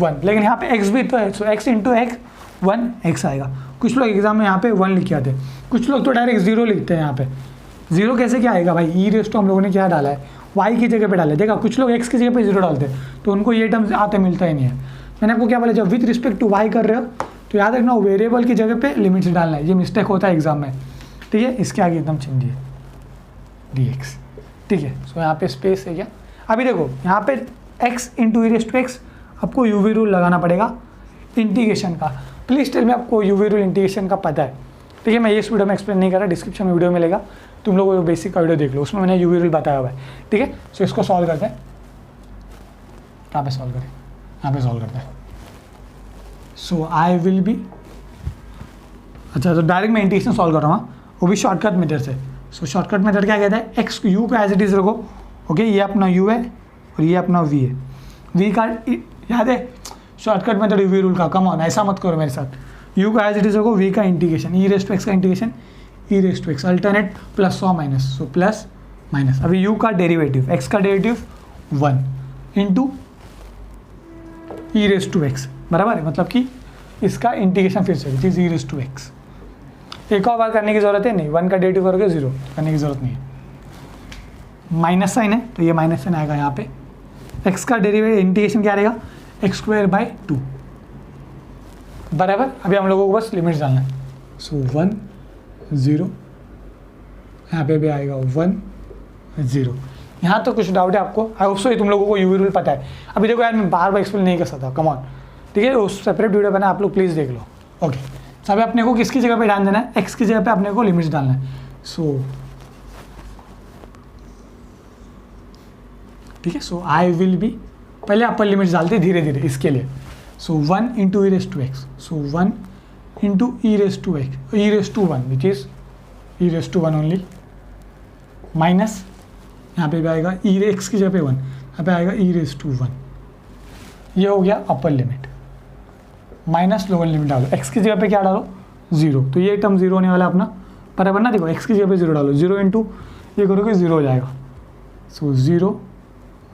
Speaker 1: 1, लेकिन यहाँ पे x भी तो है, सो x इंटू एक्स 1x आएगा। कुछ लोग एग्जाम में यहाँ पे 1 लिख के आते हैं, कुछ लोग तो डायरेक्ट 0 लिखते हैं। यहाँ पे 0 कैसे क्या आएगा भाई, ई रेस टू हम लोगों ने क्या डाला है y की जगह पे डाला है। देखा, कुछ लोग x की जगह पे 0 डालते हैं तो उनको ये टर्म्स आते मिलता ही नहीं है। मैंने आपको क्या बोला, जब विथ रिस्पेक्ट टू y कर रहे हो तो याद रखना वेरिएबल की जगह पे लिमिट्स डालना है, ये मिस्टेक होता है एग्जाम में, ठीक है। इसके आगे एकदम चेंजिए dx, ठीक है। सो यहाँ पे स्पेस है क्या, अभी देखो यहाँ पे x into e raise to x, आपको यूवी रूल लगाना पड़ेगा इंटीग्रेशन का। प्लीज टेल में आपको यूवी रूल इंटीग्रेशन का पता है, ठीक है। मैं इस वीडियो में एक्सप्लेन नहीं कर रहा, डिस्क्रिप्शन में वीडियो मिलेगा, तुम लोग वो बेसिक का वीडियो देख लो, उसमें मैंने यूवी रूल बताया हुआ है, ठीक है। सो इसको सॉल्व करते हैं, कहाँ पे सॉल्व करें, यहाँ पे सॉल्व करते हैं। सो आई विल बी, अच्छा तो डायरेक्ट मैं इंटीग्रेशन सॉल्व कर रहा हूँ, वो भी शॉर्टकट मेथड से। सो शॉर्टकट मेथड क्या कहता है, एक्स यू को एज इट इज़ रखो, ओके, ये अपना यू है और ये अपना वी है, वी का याद है शॉर्टकट मेथड वी रूल का, कम ऑन ऐसा मत करो मेरे साथ, यू को एज इट इज़ रखो, वी का integration e raise to x का integration e raise to x alternate plus और माइनस, सो प्लस माइनस, अभी यू का डेरिवेटिव एक्स का derivative 1 into e raise to x बराबर है, मतलब कि इसका इंटीग्रेशन फिर से which is e raise to x. एक और बार करने की जरूरत है नहीं, 1 का डेरिवेटिव करोगे 0 करने की जरूरत नहीं है, माइनस साइन है तो ये माइनस साइन आएगा यहाँ पे, एक्स का डेरिवेटिव इंटीग्रेशन क्या रहेगा एक्स स्क्वायर बाई 2 बराबर। अभी हम लोगों को बस लिमिट्स डालना है, सो 1 0 यहाँ पे भी आएगा 1 0। यहाँ तो कुछ डाउट है आपको, आई होप सो तुम लोगों को यूवी रूल पता है। अभी देखो यार मैं बार बार एक्सप्लेन नहीं कर सकता, कम ऑन, ठीक है, उस सेपरेट वीडियो बना आप लोग प्लीज़ देख लो, ओके। तो अभी अपने को किसकी जगह पे ध्यान देना है, एक्स की जगह पे अपने को लिमिट्स डालना है, सो ठीक है, सो आई विल बी, पहले अपर लिमिट्स डालते धीरे धीरे इसके लिए, so 1 into e raise to x, so 1 into e raise to x e raise to 1 which is e raise to 1 only, minus यहाँ पे भी आएगा ई एक्स की जगह पे 1, यहाँ पे आएगा ई रेस टू 1, ये हो गया upper limit, minus lower limit डालो, एक्स की जगह पे क्या डालो 0, तो ये टर्म 0 होने वाला अपना बराबर ना, देखो एक्स की जगह पे 0 डालो, 0 इंटू ये करोगे 0 हो जाएगा, so 0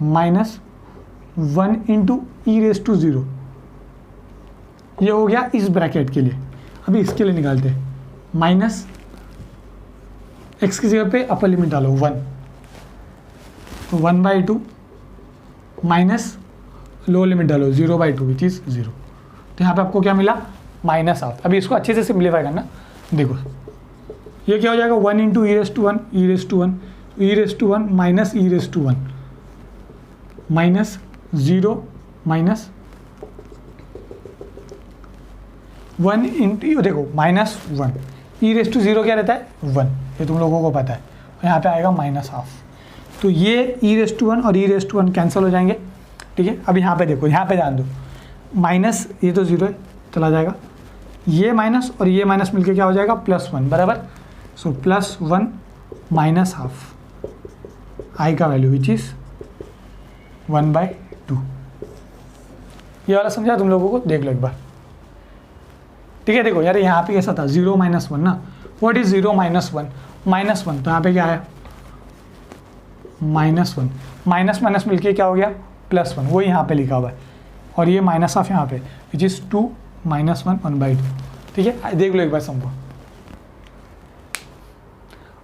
Speaker 1: minus 1 into e raise to 0, ये हो गया इस ब्रैकेट के लिए। अभी इसके लिए निकालते हैं, माइनस एक्स की जगह पे अपर लिमिट डालो 1, तो 1/2 माइनस लो लिमिट डालो 0/2 विच इज़ 0, तो यहाँ पे आपको क्या मिला माइनस हाफ। अभी इसको अच्छे से सिंप्लीफाई करना, देखो ये क्या हो जाएगा 1 into e raise to 1 e raise to 1 e raise to 1 minus e raise to 1 minus 0 minus 1 into देखो माइनस 1 ई रेस टू 0 क्या रहता है 1, ये तुम लोगों को पता है, और यहाँ पे आएगा माइनस हाफ, तो ये ई रेस टू 1 और ई रेस टू 1 कैंसिल हो जाएंगे, ठीक है। अभी यहाँ पे देखो, यहाँ पे ध्यान दो, माइनस ये तो 0 चला जाएगा, ये माइनस और ये माइनस मिलके क्या हो जाएगा +1 बराबर, सो +1 माइनस हाफ आई का वैल्यू विच इज़ 1/2। ये वाला समझा तुम लोगों को, देख लो एक बार, ठीक है। देखो यार यहाँ पे कैसा था 0 - 1 ना, व्हाट इज 0 - 1 -1, तो यहाँ पे क्या आया -1 माइनस माइनस मिलके क्या हो गया +1, वो यहाँ पे लिखा हुआ है, और ये माइनस हाफ यहाँ पे विच इज़ 2 - 1 1/2, ठीक है। देख लो एक बार सम को।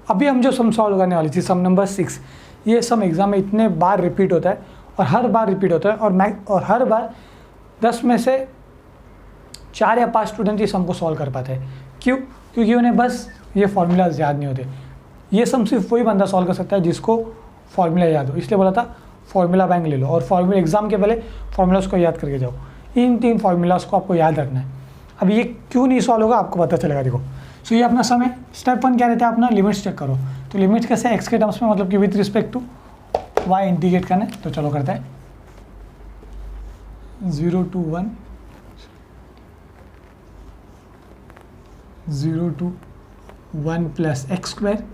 Speaker 1: अभी हम जो सम सॉल्व करने वाली थी सम नंबर 6, ये सम एग्जाम में इतने बार रिपीट होता है और हर बार रिपीट होता है, और हर बार 10 में से 4 या 5 स्टूडेंट ये सम को सॉल्व कर पाते हैं। क्यों? क्योंकि उन्हें बस ये फॉर्मूलाज याद नहीं होते। ये सम सिर्फ वही बंदा सॉल्व कर सकता है जिसको फॉर्मूला याद हो, इसलिए बोला था फॉर्मूला बैंक ले लो, और फॉर्मूला एग्जाम के पहले फॉर्मूलाज को याद करके जाओ। इन 3 फार्मूलाज को आपको याद रखना है। अब ये क्यों नहीं सॉल्व होगा आपको पता चलेगा, देखो। सो ये अपना सम है। स्टेप 1 क्या रहता है अपना, लिमिट्स चेक करो। तो लिमिट्स कैसे, एक्स के टर्म्स में, मतलब कि with respect to y integrate करना है। तो चलो करते हैं 0 to 1 0 to 1 plus x square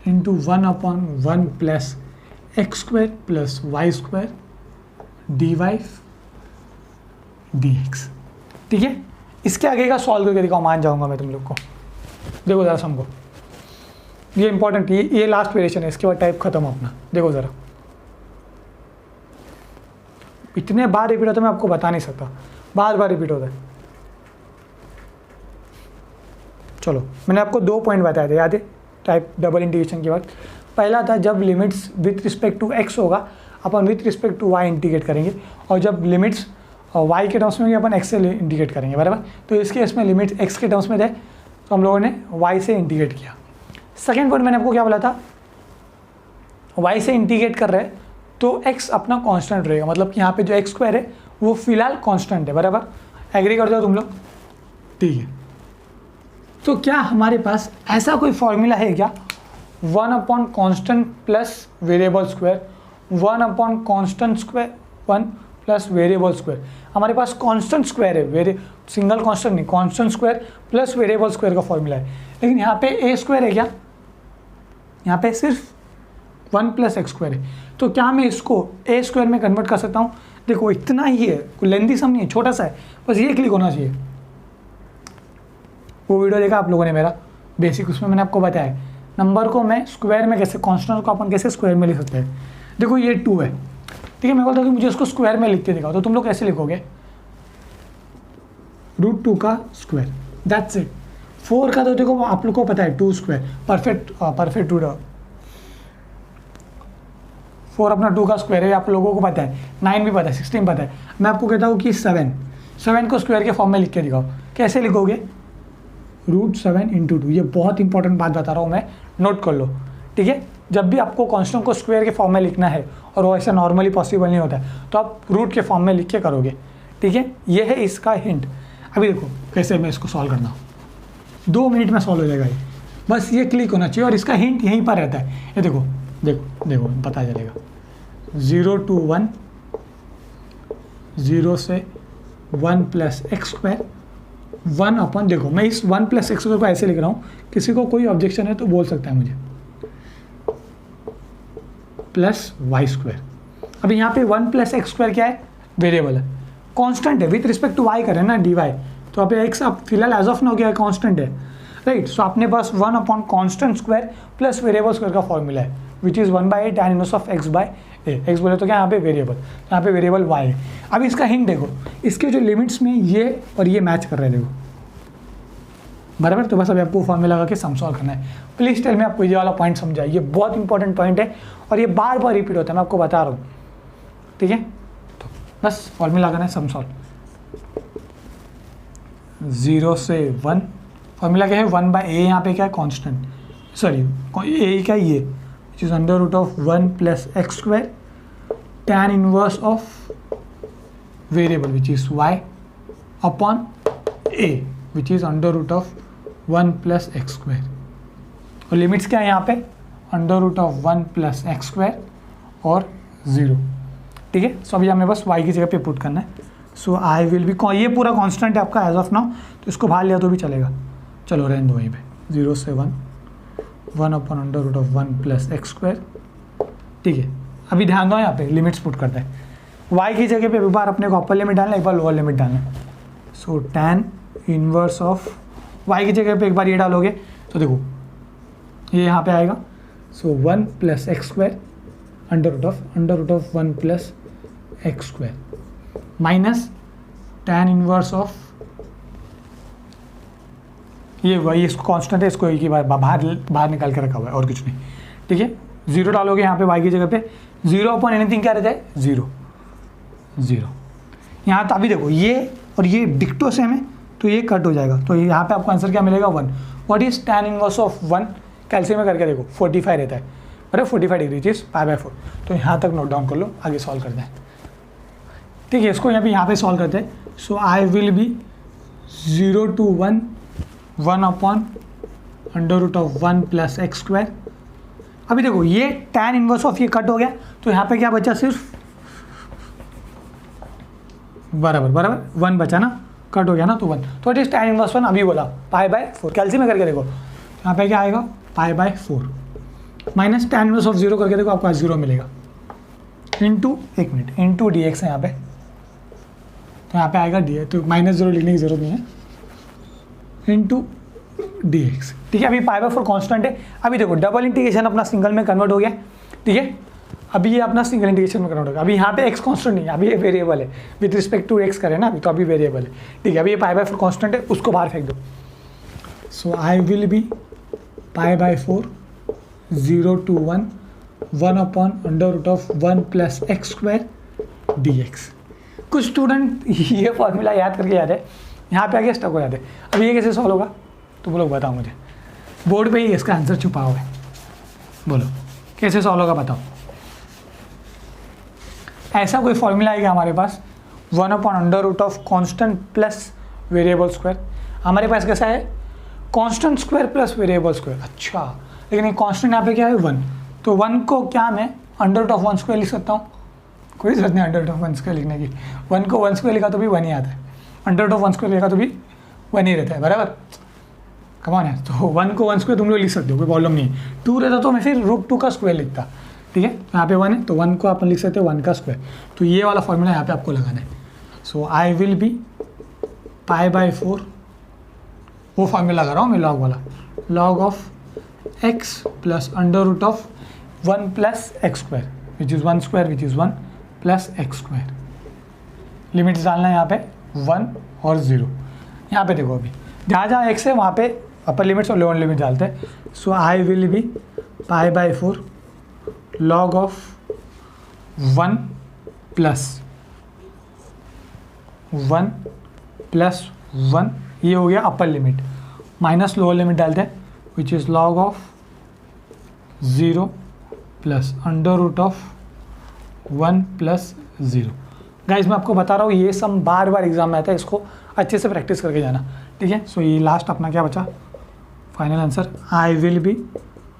Speaker 1: into 1/1 plus x square plus y square dy dx, ठीक है। इसके आगे का सॉल्व करके दिखाओ, मान जाऊंगा मैं तुम लोग को। देखो ज़रा सम को, ये इंपॉर्टेंट, ये लास्ट वेरिएशन है, इसके बाद टाइप खत्म अपना। देखो ज़रा, इतने बार रिपीट होता है मैं आपको बता नहीं सकता, बार बार रिपीट होता है। चलो मैंने आपको 2 पॉइंट बताए थे, याद है, टाइप डबल इंटीग्रेशन के वक्त। पहला था जब limits with respect to x होगा अपन with respect to y integrate करेंगे, और जब लिमिट्स वाई के टर्म्स में अपन एक्स से इंटीग्रेट करेंगे, बराबर। तो इस केस में लिमिट्स एक्स के टर्म्स में थे तो हम लोगों ने वाई से इंटीग्रेट किया। सेकेंड पॉइंट मैंने आपको क्या बोला था, वाई से इंटीग्रेट कर रहे हैं तो एक्स अपना कांस्टेंट रहेगा, मतलब कि यहाँ पे जो एक्स स्क्वायर है वो फिलहाल कांस्टेंट है, बराबर। एग्री करते हो तुम लोग, ठीक है। तो क्या हमारे पास ऐसा कोई फॉर्मूला है क्या, 1 constant plus variable square, 1 constant square 1 plus variable square. हमारे पास कांस्टेंट स्क्वायर है, सिंगल कांस्टेंट नहीं, constant square plus variable square का फॉर्मूला है। लेकिन यहाँ पे ए स्क्वायर है क्या, यहाँ पे सिर्फ 1 + x² है, तो क्या मैं इसको a² में कन्वर्ट कर सकता हूँ? देखो इतना ही है, कोई लेंथी सम नहीं है, छोटा सा है, बस ये क्लिक होना चाहिए। वो वीडियो देखा आप लोगों ने मेरा बेसिक, उसमें मैंने आपको बताया नंबर को मैं स्क्वायर में कैसे, कॉन्स्टेंट को अपन कैसे स्क्वायर में लिख सकते हैं। देखो ये 2 है, ठीक है, मैं बोलता हूँ कि मुझे उसको स्क्वायर में लिख के दिखाओ, तो तुम लोग कैसे लिखोगे? √2 का स्क्वायर, दैट्स इट। 4 का तो देखो आप लोग को पता है 2², परफेक्ट 2, 4 अपना 2 का स्क्वायर है, आप लोगों को पता है, 9 भी पता है, 16 पता है। मैं आपको कहता हूँ कि 7 को स्क्वायर के फॉर्म में लिख के दिखाओ, कैसे लिखोगे? √7 × 2। ये बहुत इंपॉर्टेंट बात बता रहा हूँ मैं, नोट कर लो, ठीक है। जब भी आपको कांस्टेंट को स्क्वायर के फॉर्म में लिखना है और वो ऐसा नॉर्मली पॉसिबल नहीं होता है, तो आप रूट के फॉर्म में लिख के करोगे, ठीक है। ये है इसका हिंट। अभी देखो कैसे मैं इसको सॉल्व करना, 2 मिनट में सॉल्व हो जाएगा ये, बस ये क्लिक होना चाहिए और इसका हिंट यहीं पर रहता है। ये देखो देखो देखो पता चलेगा, 0 to 1, 0 से 1 + x², 1 अपन, देखो मैं इस 1 + x² को ऐसे लिख रहा हूँ, किसी को कोई ऑब्जेक्शन है तो बोल सकता है मुझे, +y²। अभी यहाँ पे 1 + x² क्या है? वेरिएबल है, कांस्टेंट है, विथ रिस्पेक्ट टू y कर रहे हैं ना, dy, तो आप x आप फिलहाल एज ऑफ नाउ क्या है? कांस्टेंट है, राइट। सो आपने पास 1 / कांस्टेंट स्क्वायर + वेरिएबल स्क्वायर का फॉर्मूला है, which is 1/a tan 1 x/a। x बोले तो क्या यहाँ पे वेरिएबल, यहाँ पे वेरिएबल y है। अब इसका हिंट देखो, इसके जो लिमिट्स में ये और ये मैच कर रहे हैं, देखो बराबर। तो बस अभी आपको फॉर्मूला लगा के सम सॉल्व करना है। प्लीज़ टेल में आपको ये वाला पॉइंट समझा, ये बहुत इंपॉर्टेंट पॉइंट है और ये बार बार रिपीट होता है, मैं आपको बता रहा हूँ, ठीक है। तो बस फॉर्मूला करना है, सम सॉल्व। 0 से 1, फॉर्मूला क्या है? 1/a, यहाँ पे क्या है? कांस्टेंट, सॉरी a क्या है? ये which is √1 + x² tan 1 variable which is y upon a which is √1 + x²। और लिमिट्स क्या है यहाँ पे? √1 + x² और 0, ठीक है। सो अभी हमें बस y की जगह पे पुट करना है। सो आई विल बी, ये पूरा कांस्टेंट है आपका एज ऑफ नाउ, तो इसको बाहर लिया तो भी चलेगा, चलो रहने दो वहीं पे। 0 से 1, 1 अपॉन √1 + x², ठीक है। अभी ध्यान दो यहाँ पे लिमिट्स पुट करते हैं। y की जगह पे एक बार अपने को अपर लिमिट डालना है, एक बार लोअर लिमिट डालना है। सो tan 1 y की जगह पे एक बार ये डालोगे तो देखो ये यहाँ पे आएगा। सो 1 + x² √1 + x² माइनस tan 1 ये वही, इसको कांस्टेंट है, इसको एक ही बार बाहर निकाल के रखा हुआ है और कुछ नहीं, ठीक है। 0 डालोगे यहाँ पे y की जगह पे, 0 अपॉन एनीथिंग क्या रहता है? 0 यहाँ। तो अभी देखो ये और ये डिक्टो सेम है, तो ये कट हो जाएगा, तो यहाँ पे आपको आंसर क्या मिलेगा? 1। व्हाट इज tan 1 कैल्सियम में करके देखो 45 रहता है, अरे 45 डिग्री चीज़ π/4। तो यहाँ तक नोट डाउन कर लो, आगे सॉल्व करते हैं, ठीक है। इसको यहाँ पे सॉल्व करते हैं। So I will be 0 to 1, 1 upon √1 + x²। अभी देखो ये tan 1 ये कट हो गया, तो यहाँ पे क्या बचा? सिर्फ बराबर 1 बचा ना, कट हो गया ना, तो 1। तो इट इज tan 1 अभी बोला π/4, कैल्सियम में करके देखो, यहाँ पे क्या आएगा? π/4 माइनस tan 1 0 करके देखो, आपको 0 मिलेगा, इंटू dx है यहाँ पे, तो यहाँ पे आएगा डी, तो -0 लिखने की जरूरत नहीं है, इंटू dx, ठीक है। अभी π/4 कांस्टेंट है। अभी देखो डबल इंटीग्रेशन अपना सिंगल में कन्वर्ट हो गया, ठीक है। अभी ये अपना सिंगल इंटीग्रेशन में कन्वर्ट होगा। अभी यहाँ पे x कांस्टेंट नहीं है, अभी ये वेरिएबल है, विद रिस्पेक्ट टू x करें ना अभी, तो अभी वेरिएबल है, ठीक है। अभी ये π/4 कांस्टेंट है, उसको बाहर फेंक दो। So I will be π/4 0 to 1, 1 upon √1 + x² dx। कुछ स्टूडेंट ये फॉर्मूला याद करके याद है, यहाँ पे आके स्टक हो जाते हैं। अब ये कैसे सॉल्व होगा तुम लोग बताओ मुझे, बोर्ड पे ही इसका आंसर छुपा हुआ है, बोलो कैसे सॉल्व होगा बताओ। ऐसा कोई फॉर्मूला है क्या हमारे पास? 1 upon √ constant plus variable square. हमारे पास कैसा है? Constant square plus variable square. अच्छा, लेकिन ये कांस्टेंट यहाँ पे क्या है? 1। तो 1 को क्या मैं √1² लिख सकता हूँ? कोई जरूरत नहीं √1² लिखने की। 1 को 1² लिखा तो भी 1 ही आता है, √1² लिखा तो भी 1 ही रहता है, बराबर। कमान है, तो 1 को 1 स्क्वायर तुम लोग लिख सकते हो, कोई प्रॉब्लम नहीं है। 2 रहता तो मैं फिर √2 का स्क्वायर लिखता, ठीक है। यहाँ पे 1 है तो 1 को आप लिख सकते हो 1 का स्क्वायर। तो ये वाला फॉर्मूला यहाँ पे आपको लगाना है। सो आई विल बी π/4, वो फॉर्मूला लगा रहा हूँ मैं लॉग वाला, log of x plus √1 plus x square which is 1 square which is 1 plus x square. Limits डालना है यहाँ पे 1 और 0। यहाँ पे देखो अभी जहाँ जहाँ x है वहाँ पे अपर लिमिट्स और लोअर लिमिट डालते हैं। So I will be π/4 log of 1 plus 1 plus 1, ये हो गया upper limit, minus lower limit डालते हैं which is log of 0 plus √1 plus 0। Guys मैं आपको बता रहा हूँ ये सम बार बार एग्जाम में आता है, इसको अच्छे से प्रैक्टिस करके जाना, ठीक है। सो ये लास्ट अपना क्या बचा, final answer, I will be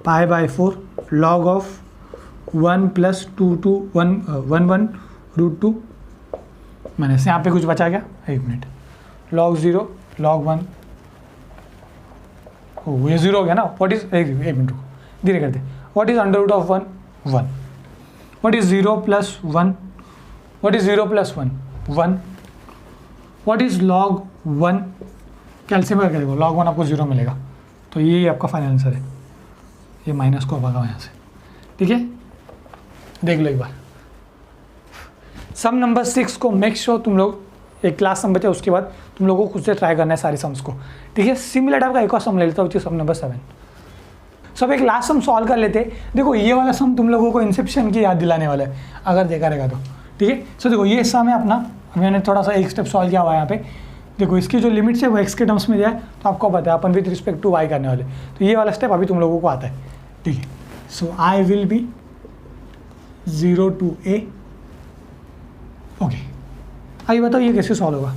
Speaker 1: π/4 log of 1 plus 1 √2 minus, यहाँ पे कुछ बचा क्या, एक मिनट, log 0 log 1, ये 0 हो गया ना। व्हाट इज, एक मिनट रुको धीरे करते, what is √1 1, what is 0 plus 1, what is 0 plus 1 1, what is log 1, calcium करके देखो log 1 आपको 0 मिलेगा, तो ये आपका फाइनल आंसर है। ये माइनस को भगाओ यहाँ से, ठीक है। देख लो एक बार सम नंबर 6 को मेक श्योर तुम लोग एक क्लास सम बचा उसके बाद तुम लोगों को खुद से ट्राई करना है सारे सम्स को, ठीक है। सिमिलर टाइप का एक और सम ले लेता हूँ, सम नंबर 7। सब एक लास्ट सम सॉल्व कर लेते हैं। देखो ये वाला सम तुम लोगों को इंसेप्शन की याद दिलाने वाला है अगर देखा रहेगा तो, ठीक है। सो देखो ये सम है अपना, मैंने थोड़ा सा एक स्टेप सॉल्व किया हुआ है यहाँ पे। देखो इसकी जो लिमिट्स है वो एक्स के टर्म्स में दिया है, तो आपको पता है अपन विद रिस्पेक्ट टू वाई करने वाले, तो ये वाला स्टेप अभी तुम लोगों को आता है, ठीक है। So I will be 0 to a, okay. अभी बताओ ये कैसे सॉल्व होगा।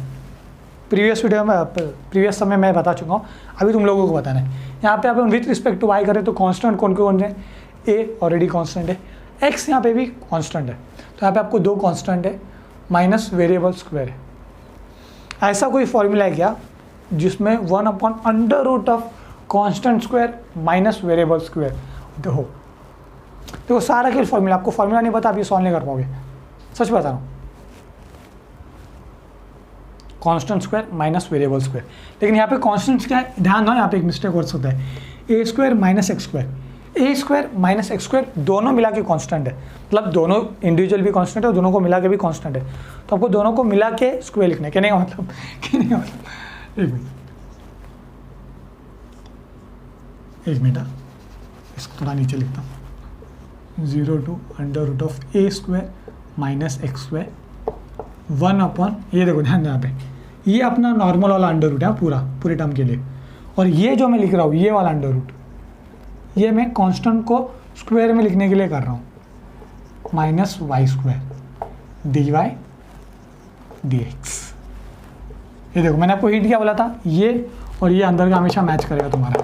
Speaker 1: प्रीवियस वीडियो में प्रीवियस समय मैं बता चुका हूँ, अभी तुम लोगों को बताना है। यहाँ पे अपन विथ रिस्पेक्ट टू वाई करें तो कांस्टेंट कौन कौन है, ए ऑलरेडी कांस्टेंट है, एक्स यहाँ पे भी कांस्टेंट है, तो यहाँ पे आपको 2 कांस्टेंट है माइनस वेरिएबल स्क्वायर है। ऐसा कोई फॉर्मूला है क्या जिसमें 1/√ऑफ constant square minus variable square देखो सारा खेल फॉर्मूला, आपको फॉर्मूला नहीं पता आप ये सॉल्व नहीं कर पाओगे, सच बता रहा हूँ। Constant square minus variable square, लेकिन यहाँ पे कांस्टेंट क्या है, ध्यान दो यहाँ पे एक मिस्टेक और होता है, ए स्क्वायर माइनस एक्स स्क्वायर, ए स्क्वायर माइनस एक्स स्क्वायर दोनों मिला के कॉन्स्टेंट है, मतलब दोनों इंडिविजुअल भी कॉन्स्टेंट है और दोनों को मिला के भी कॉन्स्टेंट है, तो आपको दोनों को मिला के स्क्वायर लिखना है। कहने का मतलब एक मिनट इसको थोड़ा नीचे लिखता हूँ, 0 to √(a² माइनस x², 1/, ये देखो ध्यान यहाँ पे ये अपना नॉर्मल वाला अंडर रूट है पूरे टर्म के लिए, और ये जो मैं लिख रहा हूँ ये वाला अंडर रूट, ये मैं कांस्टेंट को स्क्वायर में लिखने के लिए कर रहा हूँ, माइनस y² dy dx। ये देखो मैंने आपको हिंट क्या बोला था, ये और ये अंदर का हमेशा मैच करेगा तुम्हारा,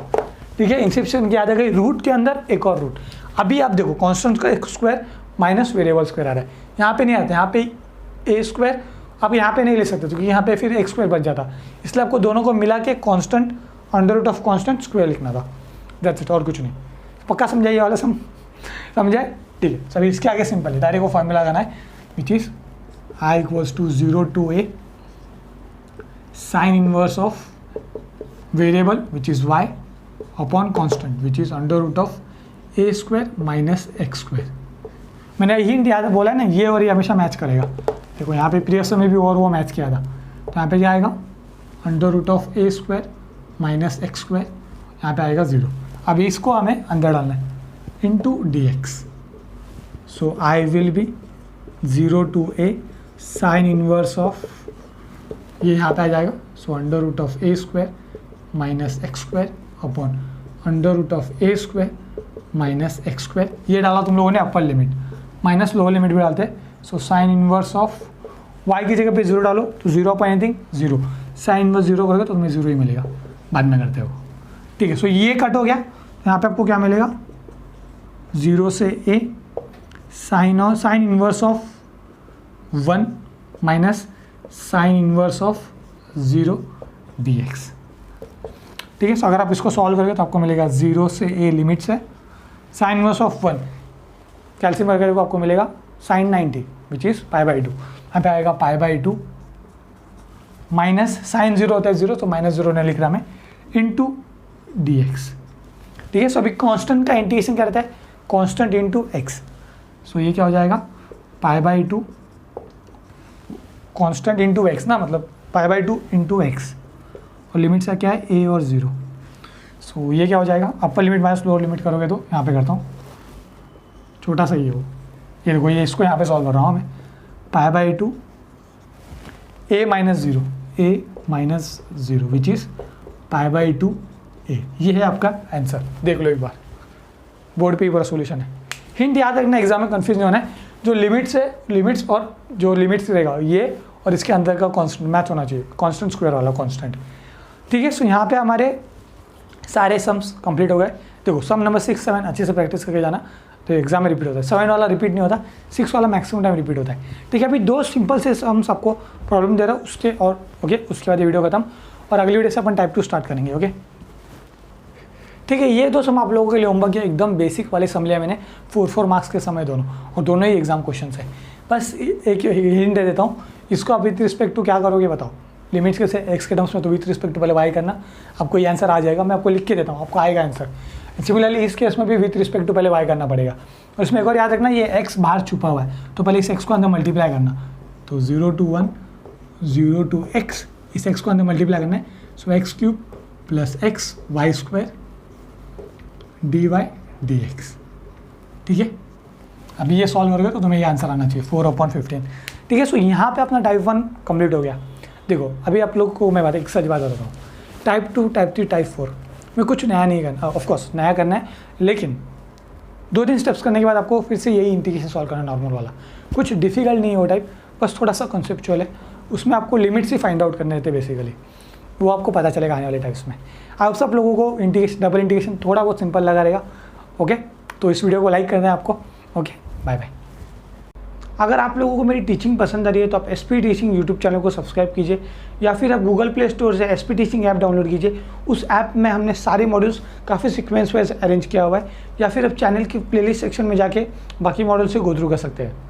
Speaker 1: ठीक है। इंसेप्शन क्या आ जाएगा, रूट के अंदर एक और रूट। अभी आप देखो कांस्टेंट का स्क्वायर माइनस वेरिएबल स्क्वायर आ रहा है, यहाँ पे नहीं आता, यहाँ पे a² आप यहाँ पे नहीं ले सकते क्योंकि यहाँ पे फिर x² बच जाता, इसलिए आपको दोनों को मिला के constant under root of constant square लिखना था, दैट्स इट, और कुछ नहीं। पक्का समझाइए वाला समझाए, ठीक है। सभी इसके आगे सिंपल है, डायरेक्ट वो फॉर्मूला लगाना है which is i = 0 to a sine inverse of variable which is y upon constant which is under root of a² minus x²। मैंने हिंट याद बोला है ना, ये और ये हमेशा मैच करेगा। देखो यहाँ पे प्रीवियस में भी और वो मैच किया था, तो यहाँ पे क्या आएगा, under root of a² minus x², यहाँ पे आएगा 0। अभी इसको हमें अंदर डालना है into dx। So I will be 0 to a sine inverse of, ये यहाँ पे आ जाएगा, so under root of a² minus x² upon under root of a² minus x²। ये डाला तुम लोगों ने upper limit, minus lower limit भी डालते हैं। So sine inverse of y की जगह पे 0 डालो तो 0 अपॉन एनीथिंग 0, साइन इनवर्स 0 करोगे तो तुम्हें 0 ही मिलेगा, बाद में करते हो, ठीक है। सो ये कट हो गया, यहाँ पे आपको क्या मिलेगा, 0 से a sine inverse of 1 minus sign inverse of 0 dx। ठीक है। सो अगर आप इसको सॉल्व करोगे तो आपको मिलेगा 0 से a लिमिट्स है, साइन इनवर्स ऑफ 1 कैल्सियम करके को आपको मिलेगा साइन 90 विच इज़ π/2। यहाँ पे आएगा π/2 माइनस साइन 0 होता है 0, तो -0 ने लिख रहा मैं, इंटू dx। ठीक है। सो अभी कांस्टेंट का इंटीग्रेशन क्या रहता है, कांस्टेंट इंटू एक्स। सो ये क्या हो जाएगा π/2 कांस्टेंट इंटू एक्स ना, मतलब π/2 इंटू एक्स, और लिमिट से क्या है a और 0। सो ये क्या हो जाएगा, अपर लिमिट माइनस लोअर लिमिट करोगे तो यहाँ पे करता हूँ, छोटा सा ये हो, ये देखो ये इसको यहाँ पे सॉल्व कर रहा हूँ मैं, π/2 a minus 0 which is π/2 a। ये है आपका आंसर, देख लो एक बार, बोर्ड पे ही पूरा सोल्यूशन है। हिंट याद रखना, एग्जाम में कंफ्यूज नहीं होना है, जो लिमिट्स है, लिमिट्स और जो लिमिट्स रहेगा ये और इसके अंदर का कांस्टेंट मैच होना चाहिए, कांस्टेंट स्क्वायर वाला कांस्टेंट। ठीक है। सो यहाँ पे हमारे सारे सम्स कंप्लीट हो गए। देखो सम नंबर 6, 7 अच्छे से प्रैक्टिस करके जाना, तो एग्जाम में रिपीट होता है। 7 वाला रिपीट नहीं होता, 6 वाला मैक्सिमम टाइम रिपीट होता है। ठीक है। अभी 2 सिंपल से सम्स आपको प्रॉब्लम दे रहा हूँ उसके, और ओके उसके बाद ये वीडियो खत्म, और अगली वीडियो से अपन टाइप 2 स्टार्ट करेंगे। ओके ठीक है। ये 2 सम आप लोगों के लिए होमवर्क है, एकदम बेसिक वाले सम लिया मैंने, 4 मार्क्स के समय दोनों, और दोनों ही एग्जाम क्वेश्चन है। बस एक हिंट दे देता हूँ, इसको आप विथ रिस्पेक्ट टू क्या करोगे बताओ, लिमिट्स के से एक्स के टर्म्स में, तो विथ रिस्पेक्ट टू पहले वाई करना, आपको ये आंसर आ जाएगा। मैं आपको लिख के देता हूँ, आपको आएगा आंसर। सिमिलरली इस केस में भी विथ रिस्पेक्ट टू पहले वाई करना पड़ेगा, और इसमें एक और याद रखना, ये एक्स बाहर छुपा हुआ है, तो पहले इस एक्स को अंदर मल्टीप्लाई करना, तो 0 to 1 0 to x, इस एक्स को अंदर मल्टीप्लाई करना है। सो x³ plus x y² dy dx। ठीक है। अभी ये सॉल्व करोगे तो तुम्हें ये आंसर आना चाहिए 4/15। ठीक है। सो यहाँ पे अपना टाइप 1 कंप्लीट हो गया। देखो अभी आप लोग को मैं बात एक सच बात बताता हूँ, टाइप 2, टाइप 3, टाइप 4 में कुछ नया नहीं करना, ऑफकोर्स नया करना है, लेकिन 2-3 स्टेप्स करने के बाद आपको फिर से यही इंटीग्रेशन सॉल्व करना नॉर्मल वाला, कुछ डिफिकल्ट नहीं है वो टाइप, बस थोड़ा सा कॉन्सेप्चुअल है, उसमें आपको लिमिट्स ही फाइंड आउट करने रहते बेसिकली, वो आपको पता चलेगा आने वाले टाइप्स में। आप सब लोगों को इंटीग्रेशन, डबल इंटीग्रेशन थोड़ा बहुत सिंपल लगा रहेगा। ओके, तो इस वीडियो को लाइक करना है आपको। Okay, bye bye. अगर आप लोगों को मेरी टीचिंग पसंद आ रही है तो आप SP टीचिंग यूट्यूब चैनल को सब्सक्राइब कीजिए, या फिर आप गूगल प्ले स्टोर से SP टीचिंग ऐप डाउनलोड कीजिए। उस ऐप में हमने सारे मॉड्यूल्स काफ़ी सीक्वेंस वाइज अरेंज किया हुआ है, या फिर आप चैनल की प्लेलिस्ट सेक्शन में जाके बाकी मॉड्यूल से गो थ्रू कर सकते हैं।